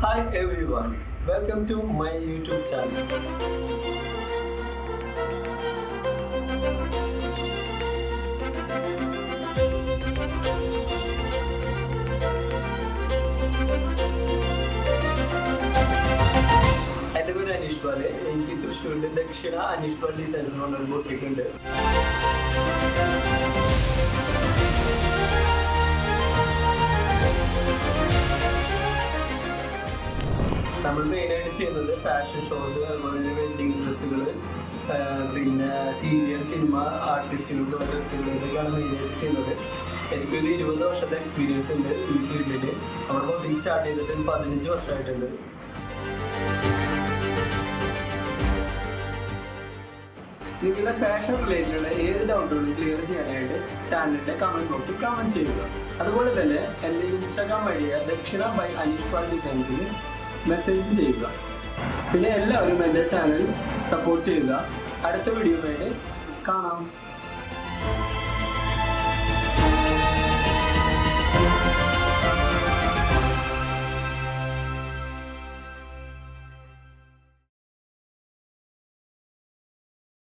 Hi everyone, welcome to my YouTube channel. എൻ്റെ പേര് അനീഷ് പാലെ. എനിക്ക് തൃശ്ശൂരിലെ ദക്ഷിണ അനീഷ് പാൽ ഡിസൈൻസ് എന്ന് പറഞ്ഞൊരു ബൊട്ടിക് ഉണ്ട്. നമ്മൾ മെയിനായിട്ട് ചെയ്യുന്നത് ഫാഷൻ ഷോസ്, അതുപോലെ തന്നെ വെഡിങ് ഡ്രസ്സുകൾ, പിന്നെ സീരിയൽ സിനിമ ആർട്ടിസ്റ്റുകൾക്കുള്ള ഡ്രസ്സുകൾ, ഇതൊക്കെയാണ് മെയിനായിട്ട് ചെയ്യുന്നത്. എനിക്കൊരു 20 വർഷത്തെ എക്സ്പീരിയൻസ് ഉണ്ട് ഈ ഫീൽഡിൽ. നമ്മുടെ ബൊട്ടിക് സ്റ്റാർട്ട് ചെയ്തിട്ട് 15 വർഷമായിട്ടുണ്ട്. നിങ്ങളുടെ ഫാഷൻ റിലേറ്റഡ് ഏത് ഡൗട്ടുകളും ക്ലിയർ ചെയ്യാനായിട്ട് ചാനലിൻ്റെ കമൻറ്റ് ബോക്സിൽ കമൻറ്റ് ചെയ്യുക. അതുപോലെ തന്നെ എൻ്റെ ഇൻസ്റ്റാഗ്രാം വഴിയ ദക്ഷിണ ബൈ അനീഷ് പാൽ ഡിസൈൻസിൽ മെസ്സേജ് ചെയ്യുക. പിന്നെ എല്ലാവരും എൻ്റെ ചാനൽ സപ്പോർട്ട് ചെയ്യുക. അടുത്ത വീഡിയോയിലേക്ക് കാണാം.